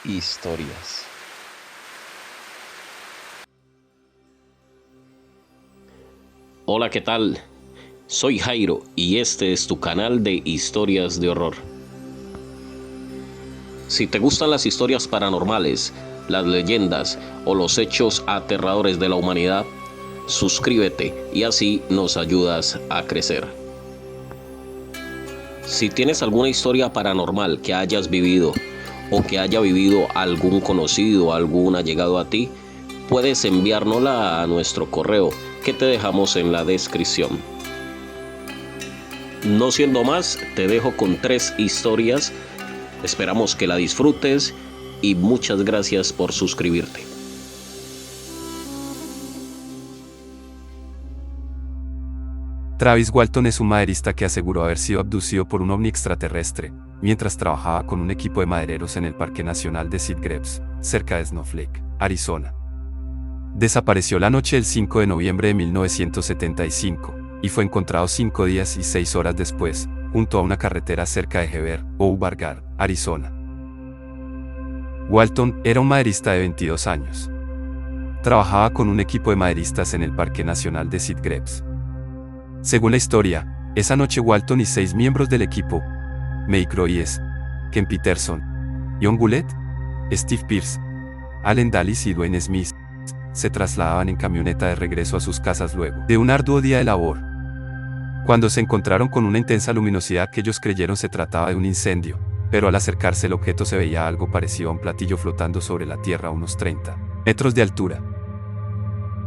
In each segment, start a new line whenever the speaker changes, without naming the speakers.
historias.
Hola, ¿qué tal? Soy Jairo y este es tu canal de historias de horror. Si te gustan las historias paranormales, las leyendas o los hechos aterradores de la humanidad, suscríbete y así nos ayudas a crecer. Si tienes alguna historia paranormal que hayas vivido o que haya vivido algún conocido, algún allegado a ti, puedes enviárnosla a nuestro correo que te dejamos en la descripción. No siendo más, te dejo con 3 historias. Esperamos que la disfrutes y muchas gracias por suscribirte.
Travis Walton es un maderista que aseguró haber sido abducido por un ovni extraterrestre, mientras trabajaba con un equipo de madereros en el Parque Nacional de Sitgreaves, cerca de Snowflake, Arizona. Desapareció la noche del 5 de noviembre de 1975, y fue encontrado 5 días y 6 horas después, junto a una carretera cerca de Heber, Beauregard, Arizona. Walton era un maderista de 22 años. Trabajaba con un equipo de maderistas en el Parque Nacional de Sitgreaves. Según la historia, esa noche Walton y 6 miembros del equipo, May Croyes, Ken Peterson, John Goulet, Steve Pierce, Allen Dallis y Dwayne Smith, se trasladaban en camioneta de regreso a sus casas luego de un arduo día de labor, cuando se encontraron con una intensa luminosidad que ellos creyeron se trataba de un incendio, pero al acercarse el objeto se veía algo parecido a un platillo flotando sobre la tierra a unos 30 metros de altura.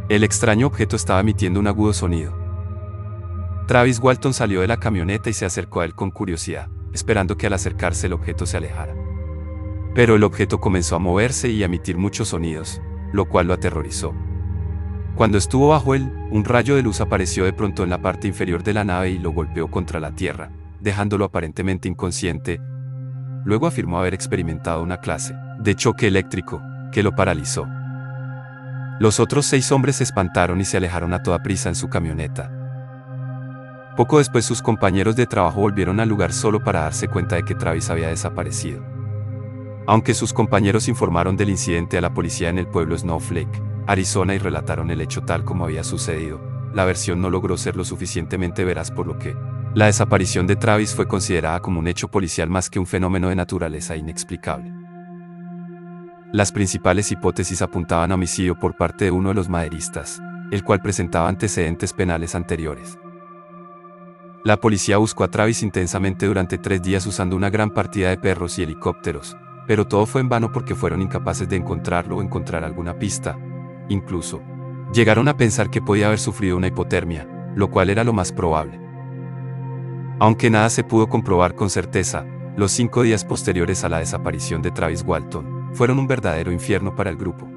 El extraño objeto estaba emitiendo un agudo sonido. Travis Walton salió de la camioneta y se acercó a él con curiosidad, esperando que al acercarse el objeto se alejara. Pero el objeto comenzó a moverse y a emitir muchos sonidos, lo cual lo aterrorizó. Cuando estuvo bajo él, un rayo de luz apareció de pronto en la parte inferior de la nave y lo golpeó contra la tierra, dejándolo aparentemente inconsciente. Luego afirmó haber experimentado una clase de choque eléctrico, que lo paralizó. Los otros 6 hombres se espantaron y se alejaron a toda prisa en su camioneta. Poco después sus compañeros de trabajo volvieron al lugar solo para darse cuenta de que Travis había desaparecido. Aunque sus compañeros informaron del incidente a la policía en el pueblo Snowflake, Arizona y relataron el hecho tal como había sucedido, la versión no logró ser lo suficientemente veraz por lo que la desaparición de Travis fue considerada como un hecho policial más que un fenómeno de naturaleza inexplicable. Las principales hipótesis apuntaban a homicidio por parte de uno de los maderistas, el cual presentaba antecedentes penales anteriores. La policía buscó a Travis intensamente durante 3 días usando una gran partida de perros y helicópteros, pero todo fue en vano porque fueron incapaces de encontrarlo o encontrar alguna pista. Incluso, llegaron a pensar que podía haber sufrido una hipotermia, lo cual era lo más probable. Aunque nada se pudo comprobar con certeza, los 5 días posteriores a la desaparición de Travis Walton fueron un verdadero infierno para el grupo.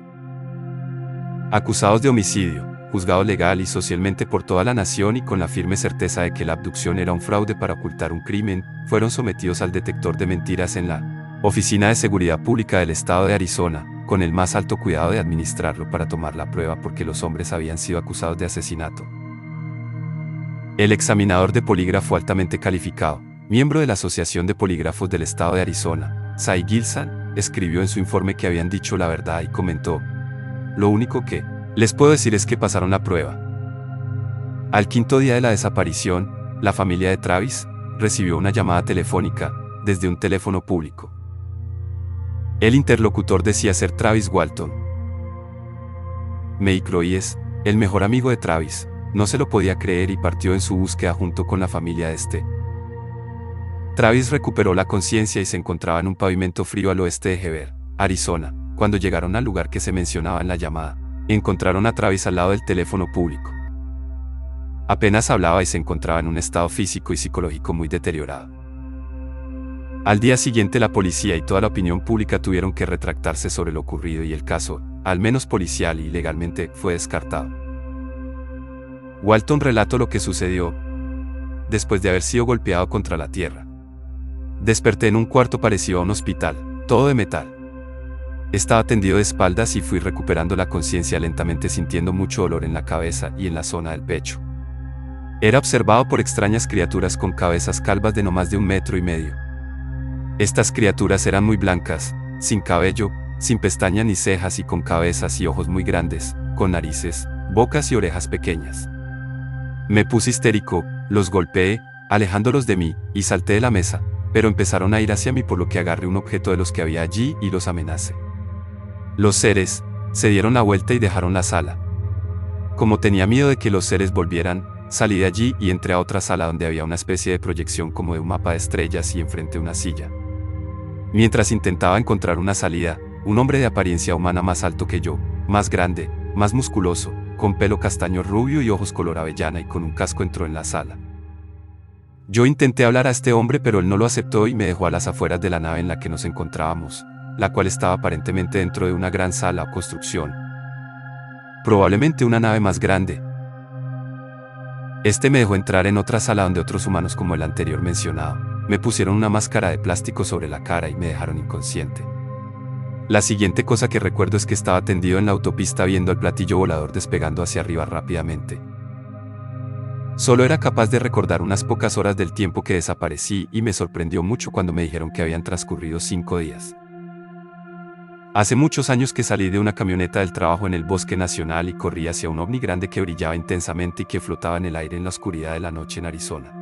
Acusados de homicidio, juzgados legal y socialmente por toda la nación y con la firme certeza de que la abducción era un fraude para ocultar un crimen, fueron sometidos al detector de mentiras en la Oficina de Seguridad Pública del Estado de Arizona, con el más alto cuidado de administrarlo para tomar la prueba porque los hombres habían sido acusados de asesinato. El examinador de polígrafo altamente calificado, miembro de la Asociación de Polígrafos del Estado de Arizona, Cy Gilson, escribió en su informe que habían dicho la verdad y comentó: "Lo único que les puedo decir es que pasaron la prueba". Al 5.º día de la desaparición, la familia de Travis recibió una llamada telefónica desde un teléfono público. El interlocutor decía ser Travis Walton. May Croyes, el mejor amigo de Travis, no se lo podía creer y partió en su búsqueda junto con la familia de este. Travis recuperó la conciencia y se encontraba en un pavimento frío al oeste de Heber, Arizona. Cuando llegaron al lugar que se mencionaba en la llamada, encontraron a Travis al lado del teléfono público. Apenas hablaba y se encontraba en un estado físico y psicológico muy deteriorado. Al día siguiente la policía y toda la opinión pública tuvieron que retractarse sobre lo ocurrido y el caso, al menos policial y legalmente, fue descartado. Walton relató lo que sucedió después de haber sido golpeado contra la tierra. Desperté en un cuarto parecido a un hospital, todo de metal. Estaba tendido de espaldas y fui recuperando la conciencia lentamente sintiendo mucho dolor en la cabeza y en la zona del pecho. Era observado por extrañas criaturas con cabezas calvas de no más de 1,5 metros. Estas criaturas eran muy blancas, sin cabello, sin pestañas ni cejas y con cabezas y ojos muy grandes, con narices, bocas y orejas pequeñas. Me puse histérico, los golpeé, alejándolos de mí, y salté de la mesa, pero empezaron a ir hacia mí por lo que agarré un objeto de los que había allí y los amenacé. Los seres se dieron la vuelta y dejaron la sala. Como tenía miedo de que los seres volvieran, salí de allí y entré a otra sala donde había una especie de proyección como de un mapa de estrellas y enfrente una silla. Mientras intentaba encontrar una salida, un hombre de apariencia humana más alto que yo, más grande, más musculoso, con pelo castaño rubio y ojos color avellana y con un casco entró en la sala. Yo intenté hablar a este hombre pero él no lo aceptó y me dejó a las afueras de la nave en la que nos encontrábamos, la cual estaba aparentemente dentro de una gran sala o construcción. Probablemente una nave más grande. Este me dejó entrar en otra sala donde otros humanos como el anterior mencionado, me pusieron una máscara de plástico sobre la cara y me dejaron inconsciente. La siguiente cosa que recuerdo es que estaba tendido en la autopista viendo el platillo volador despegando hacia arriba rápidamente. Solo era capaz de recordar unas pocas horas del tiempo que desaparecí y me sorprendió mucho cuando me dijeron que habían transcurrido 5 días. Hace muchos años que salí de una camioneta del trabajo en el Bosque Nacional y corrí hacia un ovni grande que brillaba intensamente y que flotaba en el aire en la oscuridad de la noche en Arizona.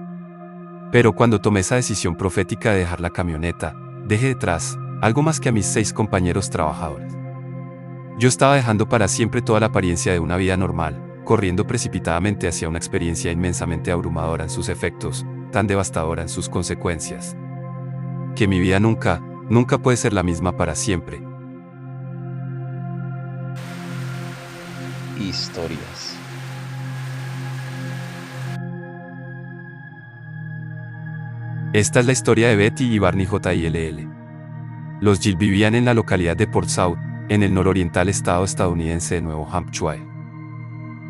Pero cuando tomé esa decisión profética de dejar la camioneta, dejé detrás algo más que a mis 6 compañeros trabajadores. Yo estaba dejando para siempre toda la apariencia de una vida normal, corriendo precipitadamente hacia una experiencia inmensamente abrumadora en sus efectos, tan devastadora en sus consecuencias. Que mi vida nunca puede ser la misma para siempre.
Historias.
Esta es la historia de Betty y Barney Jill. Los Jill vivían en la localidad de Port South, en el nororiental estado estadounidense de Nuevo Hampshire.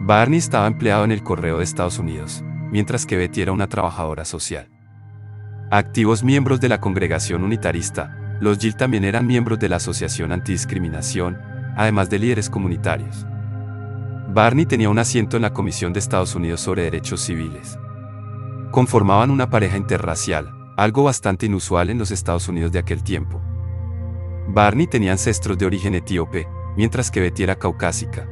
Barney estaba empleado en el correo de Estados Unidos, mientras que Betty era una trabajadora social. Activos miembros de la congregación unitarista, los Jill también eran miembros de la Asociación Antidiscriminación, además de líderes comunitarios. Barney tenía un asiento en la Comisión de Estados Unidos sobre Derechos Civiles. Conformaban una pareja interracial, algo bastante inusual en los Estados Unidos de aquel tiempo. Barney tenía ancestros de origen etíope, mientras que Betty era caucásica.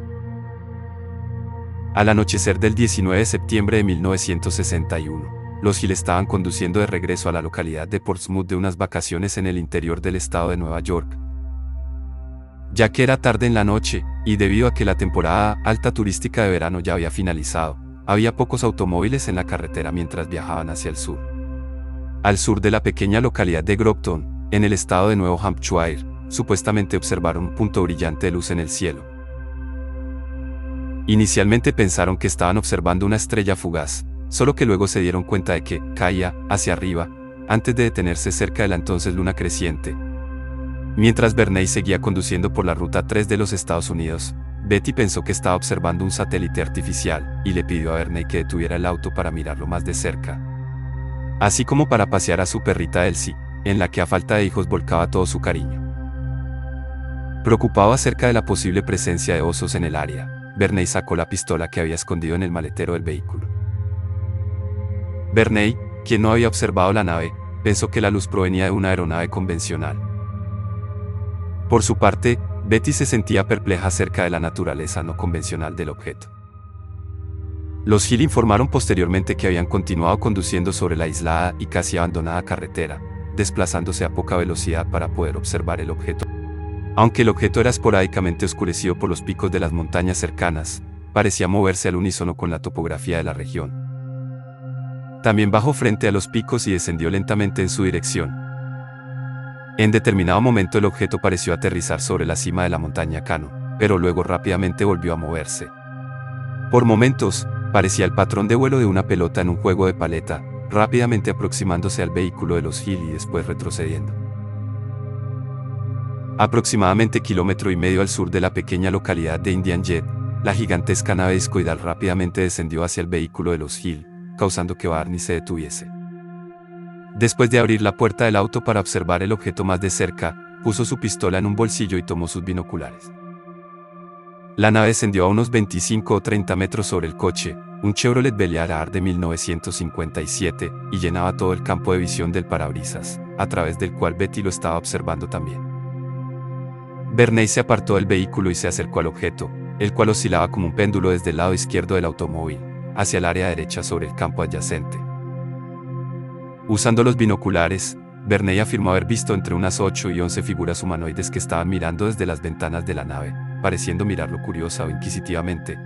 Al anochecer del 19 de septiembre de 1961, los Hill estaban conduciendo de regreso a la localidad de Portsmouth de unas vacaciones en el interior del estado de Nueva York. Ya que era tarde en la noche, y debido a que la temporada alta turística de verano ya había finalizado, había pocos automóviles en la carretera mientras viajaban hacia el sur. Al sur de la pequeña localidad de Groton, en el estado de Nuevo Hampshire, supuestamente observaron un punto brillante de luz en el cielo. Inicialmente pensaron que estaban observando una estrella fugaz, solo que luego se dieron cuenta de que caía hacia arriba, antes de detenerse cerca de la entonces luna creciente. Mientras Barney seguía conduciendo por la Ruta 3 de los Estados Unidos, Betty pensó que estaba observando un satélite artificial, y le pidió a Barney que detuviera el auto para mirarlo más de cerca. Así como para pasear a su perrita Elsie, en la que a falta de hijos volcaba todo su cariño. Preocupado acerca de la posible presencia de osos en el área, Barney sacó la pistola que había escondido en el maletero del vehículo. Barney, quien no había observado la nave, pensó que la luz provenía de una aeronave convencional. Por su parte, Betty se sentía perpleja acerca de la naturaleza no convencional del objeto. Los Hill informaron posteriormente que habían continuado conduciendo sobre la aislada y casi abandonada carretera, desplazándose a poca velocidad para poder observar el objeto. Aunque el objeto era esporádicamente oscurecido por los picos de las montañas cercanas, parecía moverse al unísono con la topografía de la región. También bajó frente a los picos y descendió lentamente en su dirección. En determinado momento el objeto pareció aterrizar sobre la cima de la montaña Cannon, pero luego rápidamente volvió a moverse. Por momentos, parecía el patrón de vuelo de una pelota en un juego de paleta, rápidamente aproximándose al vehículo de los Hill y después retrocediendo. Aproximadamente 1,5 kilómetros al sur de la pequeña localidad de Indian Jet, la gigantesca nave discoidal rápidamente descendió hacia el vehículo de los Hill, causando que Barney se detuviese. Después de abrir la puerta del auto para observar el objeto más de cerca, puso su pistola en un bolsillo y tomó sus binoculares. La nave descendió a unos 25 o 30 metros sobre el coche, un Chevrolet Bel Air de 1957, y llenaba todo el campo de visión del parabrisas, a través del cual Betty lo estaba observando también. Verney se apartó del vehículo y se acercó al objeto, el cual oscilaba como un péndulo desde el lado izquierdo del automóvil, hacia el área derecha sobre el campo adyacente. Usando los binoculares, Verney afirmó haber visto entre unas 8 y 11 figuras humanoides que estaban mirando desde las ventanas de la nave, pareciendo mirarlo curiosa o inquisitivamente.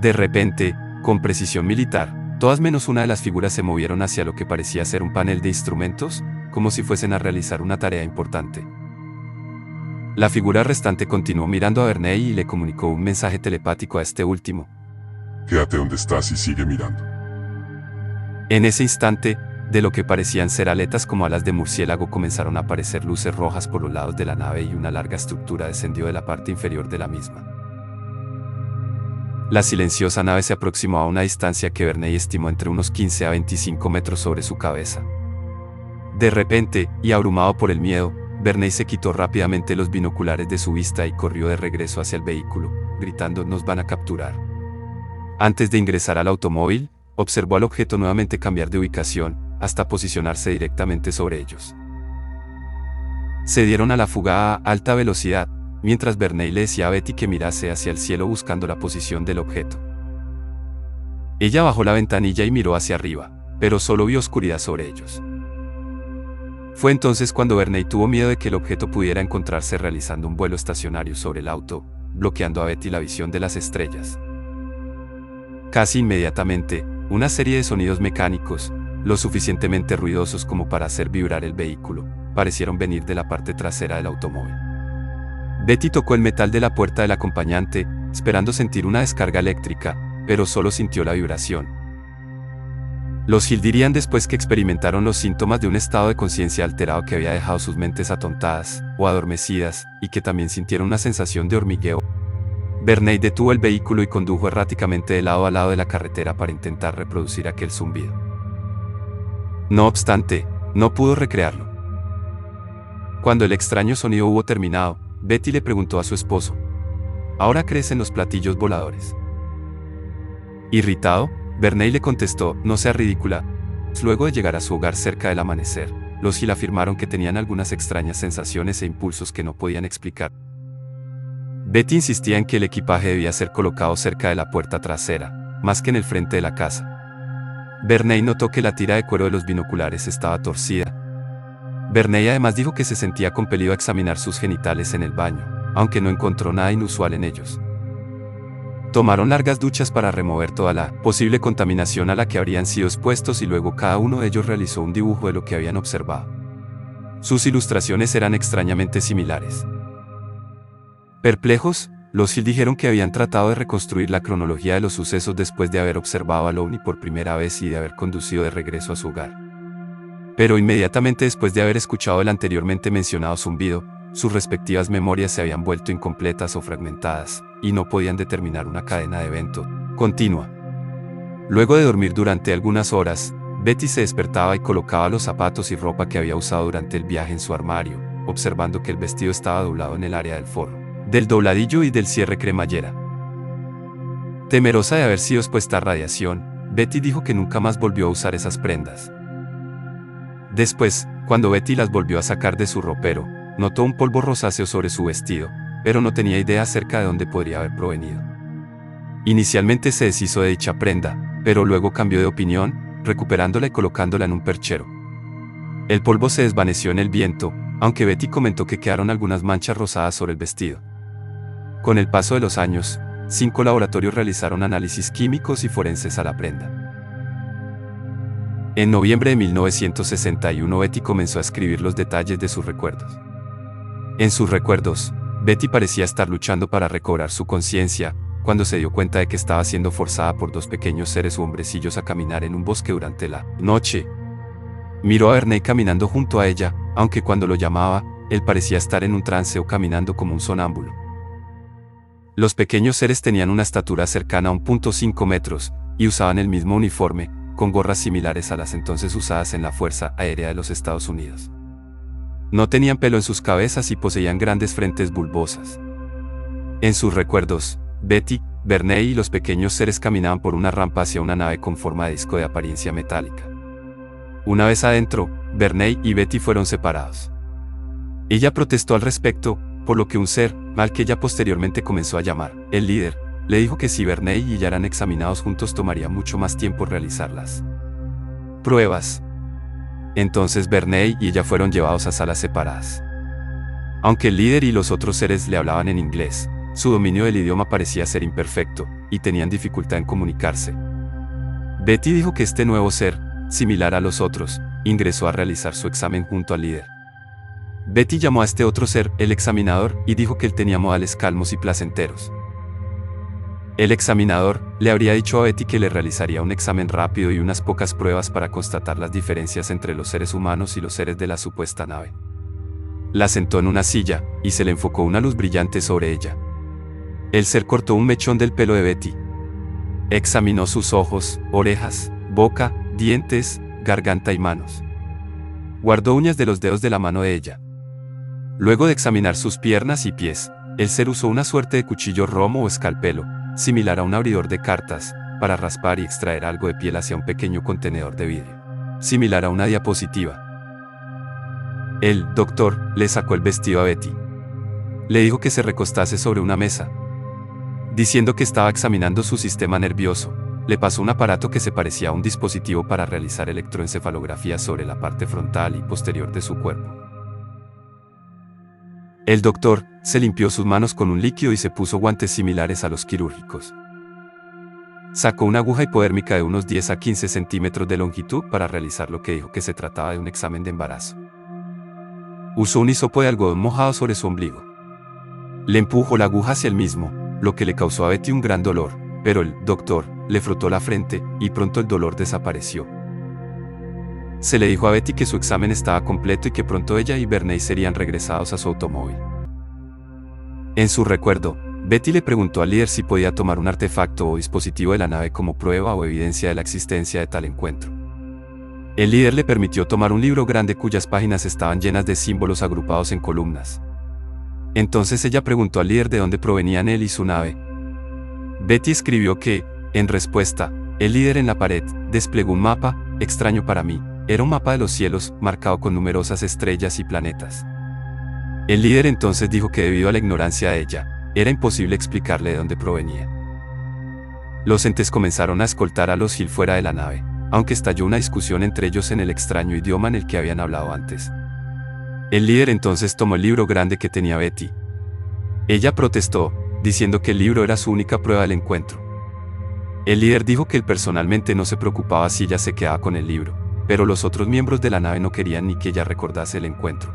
De repente, con precisión militar, todas menos una de las figuras se movieron hacia lo que parecía ser un panel de instrumentos, como si fuesen a realizar una tarea importante. La figura restante continuó mirando a Verney y le comunicó un mensaje telepático a este último.
Quédate donde estás y sigue mirando.
En ese instante, de lo que parecían ser aletas como alas de murciélago comenzaron a aparecer luces rojas por los lados de la nave y una larga estructura descendió de la parte inferior de la misma. La silenciosa nave se aproximó a una distancia que Verney estimó entre unos 15 a 25 metros sobre su cabeza. De repente, y abrumado por el miedo, Verney se quitó rápidamente los binoculares de su vista y corrió de regreso hacia el vehículo, gritando: "Nos van a capturar". Antes de ingresar al automóvil, observó al objeto nuevamente cambiar de ubicación, hasta posicionarse directamente sobre ellos. Se dieron a la fuga a alta velocidad, mientras Verney le decía a Betty que mirase hacia el cielo buscando la posición del objeto. Ella bajó la ventanilla y miró hacia arriba, pero solo vio oscuridad sobre ellos. Fue entonces cuando Verney tuvo miedo de que el objeto pudiera encontrarse realizando un vuelo estacionario sobre el auto, bloqueando a Betty la visión de las estrellas. Casi inmediatamente, una serie de sonidos mecánicos, lo suficientemente ruidosos como para hacer vibrar el vehículo, parecieron venir de la parte trasera del automóvil. Betty tocó el metal de la puerta del acompañante, esperando sentir una descarga eléctrica, pero solo sintió la vibración. Los Hill dirían después que experimentaron los síntomas de un estado de conciencia alterado que había dejado sus mentes atontadas o adormecidas, y que también sintieron una sensación de hormigueo. Verney detuvo el vehículo y condujo erráticamente de lado a lado de la carretera para intentar reproducir aquel zumbido. No obstante, no pudo recrearlo. Cuando el extraño sonido hubo terminado, Betty le preguntó a su esposo: ¿ahora crees en los platillos voladores? Irritado, Verney le contestó: no sea ridícula. Luego de llegar a su hogar cerca del amanecer, los Hill afirmaron que tenían algunas extrañas sensaciones e impulsos que no podían explicar. Betty insistía en que el equipaje debía ser colocado cerca de la puerta trasera, más que en el frente de la casa. Verney notó que la tira de cuero de los binoculares estaba torcida. Verney además dijo que se sentía compelido a examinar sus genitales en el baño, aunque no encontró nada inusual en ellos. Tomaron largas duchas para remover toda la posible contaminación a la que habrían sido expuestos y luego cada uno de ellos realizó un dibujo de lo que habían observado. Sus ilustraciones eran extrañamente similares. Perplejos, los Hill dijeron que habían tratado de reconstruir la cronología de los sucesos después de haber observado al ovni por primera vez y de haber conducido de regreso a su hogar. Pero inmediatamente después de haber escuchado el anteriormente mencionado zumbido, sus respectivas memorias se habían vuelto incompletas o fragmentadas, y no podían determinar una cadena de eventos continua. Luego de dormir durante algunas horas, Betty se despertaba y colocaba los zapatos y ropa que había usado durante el viaje en su armario, observando que el vestido estaba doblado en el área del forro, del dobladillo y del cierre cremallera. Temerosa de haber sido expuesta a radiación, Betty dijo que nunca más volvió a usar esas prendas. Después, cuando Betty las volvió a sacar de su ropero, notó un polvo rosáceo sobre su vestido, pero no tenía idea acerca de dónde podría haber provenido. Inicialmente se deshizo de dicha prenda, pero luego cambió de opinión, recuperándola y colocándola en un perchero. El polvo se desvaneció en el viento, aunque Betty comentó que quedaron algunas manchas rosadas sobre el vestido. Con el paso de los años, 5 laboratorios realizaron análisis químicos y forenses a la prenda. En noviembre de 1961 Betty comenzó a escribir los detalles de sus recuerdos. En sus recuerdos, Betty parecía estar luchando para recobrar su conciencia, cuando se dio cuenta de que estaba siendo forzada por 2 pequeños seres u hombrecillos a caminar en un bosque durante la noche. Miró a Verney caminando junto a ella, aunque cuando lo llamaba, él parecía estar en un trance o caminando como un sonámbulo. Los pequeños seres tenían una estatura cercana a 1.5 metros, y usaban el mismo uniforme, con gorras similares a las entonces usadas en la Fuerza Aérea de los Estados Unidos. No tenían pelo en sus cabezas y poseían grandes frentes bulbosas. En sus recuerdos, Betty, Verney y los pequeños seres caminaban por una rampa hacia una nave con forma de disco de apariencia metálica. Una vez adentro, Verney y Betty fueron separados. Ella protestó al respecto, por lo que un ser, al que ella posteriormente comenzó a llamar el líder, le dijo que si Verney y ella eran examinados juntos tomaría mucho más tiempo realizar las pruebas. Entonces Verney y ella fueron llevados a salas separadas. Aunque el líder y los otros seres le hablaban en inglés, su dominio del idioma parecía ser imperfecto, y tenían dificultad en comunicarse. Betty dijo que este nuevo ser, similar a los otros, ingresó a realizar su examen junto al líder. Betty llamó a este otro ser, el examinador, y dijo que él tenía modales calmos y placenteros. El examinador le habría dicho a Betty que le realizaría un examen rápido y unas pocas pruebas para constatar las diferencias entre los seres humanos y los seres de la supuesta nave. La sentó en una silla, y se le enfocó una luz brillante sobre ella. El ser cortó un mechón del pelo de Betty. Examinó sus ojos, orejas, boca, dientes, garganta y manos. Guardó uñas de los dedos de la mano de ella. Luego de examinar sus piernas y pies, el ser usó una suerte de cuchillo romo o escalpelo, similar a un abridor de cartas, para raspar y extraer algo de piel hacia un pequeño contenedor de vidrio, similar a una diapositiva. El doctor le sacó el vestido a Betty. Le dijo que se recostase sobre una mesa. Diciendo que estaba examinando su sistema nervioso, le pasó un aparato que se parecía a un dispositivo para realizar electroencefalografía sobre la parte frontal y posterior de su cuerpo. El doctor se limpió sus manos con un líquido y se puso guantes similares a los quirúrgicos. Sacó una aguja hipodérmica de unos 10 a 15 centímetros de longitud para realizar lo que dijo que se trataba de un examen de embarazo. Usó un hisopo de algodón mojado sobre su ombligo. Le empujó la aguja hacia el mismo, lo que le causó a Betty un gran dolor, pero el doctor le frotó la frente y pronto el dolor desapareció. Se le dijo a Betty que su examen estaba completo y que pronto ella y Verney serían regresados a su automóvil. En su recuerdo, Betty le preguntó al líder si podía tomar un artefacto o dispositivo de la nave como prueba o evidencia de la existencia de tal encuentro. El líder le permitió tomar un libro grande cuyas páginas estaban llenas de símbolos agrupados en columnas. Entonces ella preguntó al líder de dónde provenían él y su nave. Betty escribió que, en respuesta, el líder en la pared desplegó un mapa, extraño para mí, era un mapa de los cielos, marcado con numerosas estrellas y planetas. El líder entonces dijo que debido a la ignorancia de ella, era imposible explicarle de dónde provenía. Los entes comenzaron a escoltar a los Hill fuera de la nave, aunque estalló una discusión entre ellos en el extraño idioma en el que habían hablado antes. El líder entonces tomó el libro grande que tenía Betty. Ella protestó, diciendo que el libro era su única prueba del encuentro. El líder dijo que él personalmente no se preocupaba si ella se quedaba con el libro, pero los otros miembros de la nave no querían ni que ella recordase el encuentro.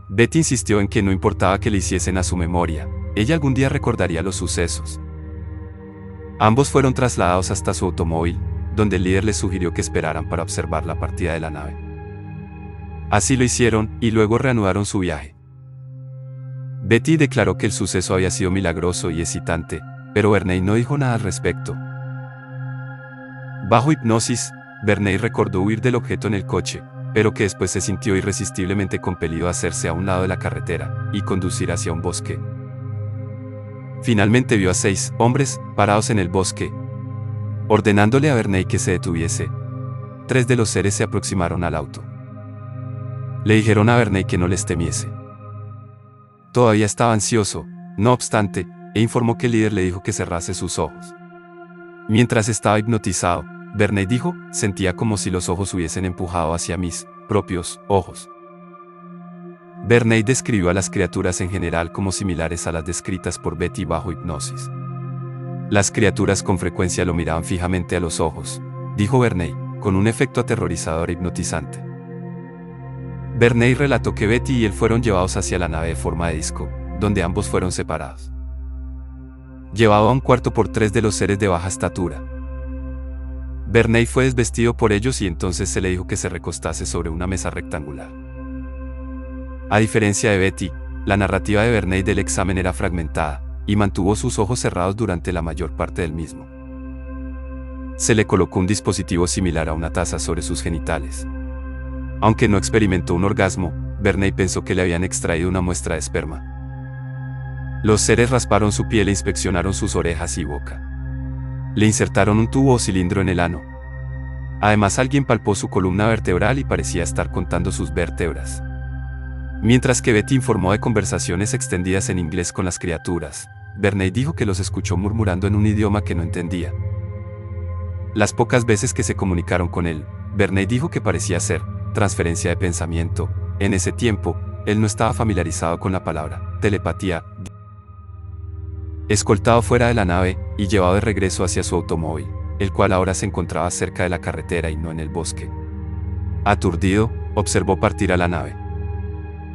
Betty insistió en que no importaba que le hiciesen a su memoria, ella algún día recordaría los sucesos. Ambos fueron trasladados hasta su automóvil, donde el líder les sugirió que esperaran para observar la partida de la nave. Así lo hicieron, y luego reanudaron su viaje. Betty declaró que el suceso había sido milagroso y excitante, pero Verney no dijo nada al respecto. Bajo hipnosis, Verney recordó huir del objeto en el coche, pero que después se sintió irresistiblemente compelido a hacerse a un lado de la carretera y conducir hacia un bosque. Finalmente vio a 6 hombres parados en el bosque, ordenándole a Verney que se detuviese. 3 de los seres se aproximaron al auto. Le dijeron a Verney que no les temiese. Todavía estaba ansioso, no obstante, e informó que el líder le dijo que cerrase sus ojos. Mientras estaba hipnotizado, Verney dijo, sentía como si los ojos hubiesen empujado hacia mis propios ojos. Verney describió a las criaturas en general como similares a las descritas por Betty bajo hipnosis. Las criaturas con frecuencia lo miraban fijamente a los ojos, dijo Verney, con un efecto aterrorizador e hipnotizante. Verney relató que Betty y él fueron llevados hacia la nave de forma de disco, donde ambos fueron separados. Llevado a un cuarto por 3 de los seres de baja estatura. Verney fue desvestido por ellos y entonces se le dijo que se recostase sobre una mesa rectangular. A diferencia de Betty, la narrativa de Verney del examen era fragmentada, y mantuvo sus ojos cerrados durante la mayor parte del mismo. Se le colocó un dispositivo similar a una taza sobre sus genitales. Aunque no experimentó un orgasmo, Verney pensó que le habían extraído una muestra de esperma. Los seres rasparon su piel e inspeccionaron sus orejas y boca. Le insertaron un tubo o cilindro en el ano. Además, alguien palpó su columna vertebral y parecía estar contando sus vértebras. Mientras que Betty informó de conversaciones extendidas en inglés con las criaturas, Bernay dijo que los escuchó murmurando en un idioma que no entendía. Las pocas veces que se comunicaron con él, Bernay dijo que parecía ser transferencia de pensamiento. En ese tiempo, él no estaba familiarizado con la palabra telepatía. Escoltado fuera de la nave y llevado de regreso hacia su automóvil, el cual ahora se encontraba cerca de la carretera y no en el bosque. Aturdido, observó partir a la nave.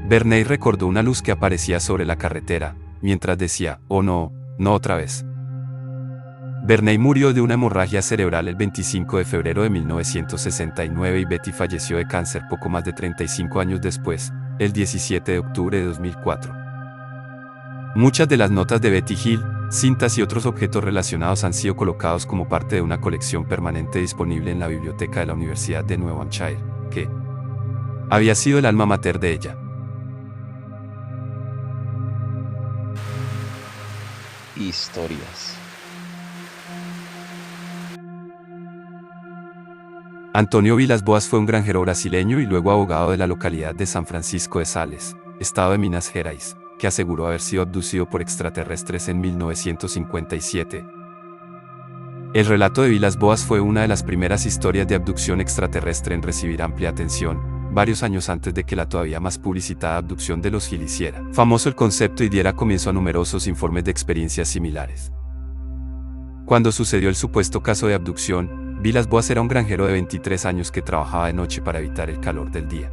Bernay recordó una luz que aparecía sobre la carretera, mientras decía, «Oh no, no otra vez». Bernay murió de una hemorragia cerebral el 25 de febrero de 1969 y Betty falleció de cáncer poco más de 35 años después, el 17 de octubre de 2004. Muchas de las notas de Betty Hill, cintas y otros objetos relacionados han sido colocados como parte de una colección permanente disponible en la biblioteca de la Universidad de New Hampshire, que había sido el alma mater de ella.
Historias.
Antonio Vilas Boas fue un granjero brasileño y luego abogado de la localidad de San Francisco de Sales, estado de Minas Gerais, que aseguró haber sido abducido por extraterrestres en 1957. El relato de Vilas Boas fue una de las primeras historias de abducción extraterrestre en recibir amplia atención, varios años antes de que la todavía más publicitada abducción de los Hill hiciera famoso el concepto y diera comienzo a numerosos informes de experiencias similares. Cuando sucedió el supuesto caso de abducción, Vilas Boas era un granjero de 23 años que trabajaba de noche para evitar el calor del día.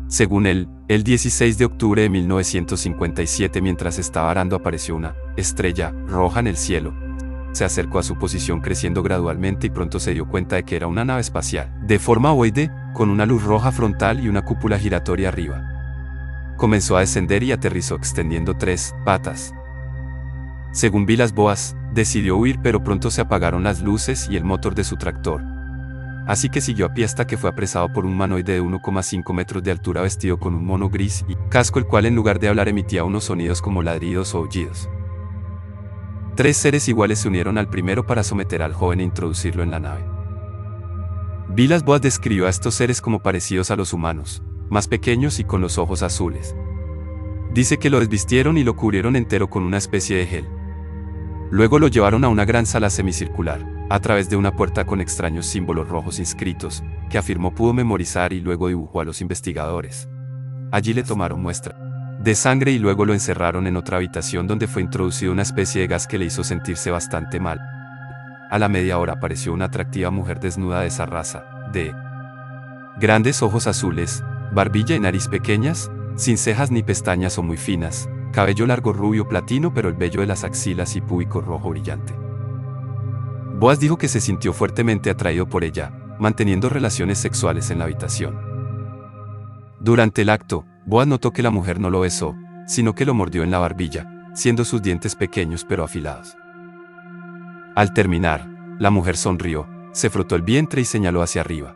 Según él, el 16 de octubre de 1957, mientras estaba arando, apareció una estrella roja en el cielo. Se acercó a su posición creciendo gradualmente y pronto se dio cuenta de que era una nave espacial, de forma ovoide, con una luz roja frontal y una cúpula giratoria arriba. Comenzó a descender y aterrizó extendiendo 3 patas. Según Vilas Boas, decidió huir, pero pronto se apagaron las luces y el motor de su tractor. Así que siguió a pie hasta que fue apresado por un humanoide de 1,5 metros de altura vestido con un mono gris y casco, el cual en lugar de hablar emitía unos sonidos como ladridos o aullidos. 3 seres iguales se unieron al primero para someter al joven e introducirlo en la nave. Vilas Boas describió a estos seres como parecidos a los humanos, más pequeños y con los ojos azules. Dice que lo desvistieron y lo cubrieron entero con una especie de gel. Luego lo llevaron a una gran sala semicircular, a través de una puerta con extraños símbolos rojos inscritos, que afirmó pudo memorizar y luego dibujó a los investigadores. Allí le tomaron muestra de sangre y luego lo encerraron en otra habitación donde fue introducido una especie de gas que le hizo sentirse bastante mal. A la media hora apareció una atractiva mujer desnuda de esa raza, de grandes ojos azules, barbilla y nariz pequeñas, sin cejas ni pestañas o muy finas, cabello largo rubio platino pero el vello de las axilas y púbico rojo brillante. Boas dijo que se sintió fuertemente atraído por ella, manteniendo relaciones sexuales en la habitación. Durante el acto, Boas notó que la mujer no lo besó, sino que lo mordió en la barbilla, siendo sus dientes pequeños pero afilados. Al terminar, la mujer sonrió, se frotó el vientre y señaló hacia arriba.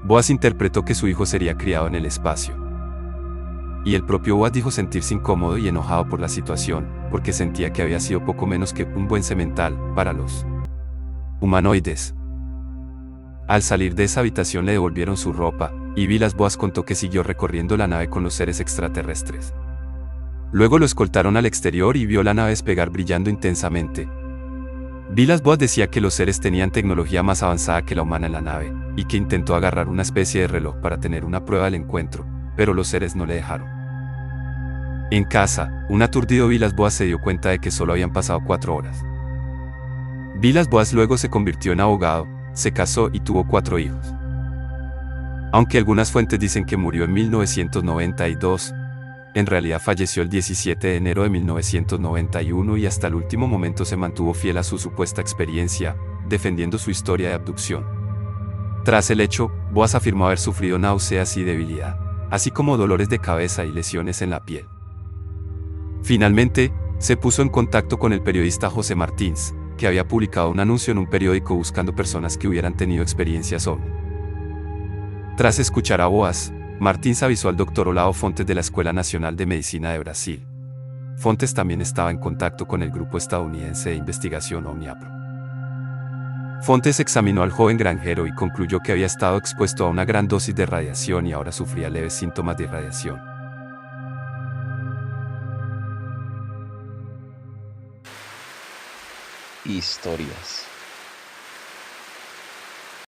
Boas interpretó que su hijo sería criado en el espacio. Y el propio Boas dijo sentirse incómodo y enojado por la situación, porque sentía que había sido poco menos que un buen semental para los humanoides. Al salir de esa habitación le devolvieron su ropa, y Vilas Boas contó que siguió recorriendo la nave con los seres extraterrestres. Luego lo escoltaron al exterior y vio la nave despegar brillando intensamente. Vilas Boas decía que los seres tenían tecnología más avanzada que la humana en la nave, y que intentó agarrar una especie de reloj para tener una prueba del encuentro, pero los seres no le dejaron. En casa, un aturdido Vilas Boas se dio cuenta de que solo habían pasado 4 horas. Vilas Boas luego se convirtió en abogado, se casó y tuvo 4 hijos. Aunque algunas fuentes dicen que murió en 1992, en realidad falleció el 17 de enero de 1991 y hasta el último momento se mantuvo fiel a su supuesta experiencia, defendiendo su historia de abducción. Tras el hecho, Boas afirmó haber sufrido náuseas y debilidad, así como dolores de cabeza y lesiones en la piel. Finalmente, se puso en contacto con el periodista José Martins, que había publicado un anuncio en un periódico buscando personas que hubieran tenido experiencias ovni. Tras escuchar a Boas, Martins avisó al Dr. Olavo Fontes de la Escuela Nacional de Medicina de Brasil. Fontes también estaba en contacto con el grupo estadounidense de investigación OVNIAPRO. Fontes examinó al joven granjero y concluyó que había estado expuesto a una gran dosis de radiación y ahora sufría leves síntomas de irradiación.
Historias.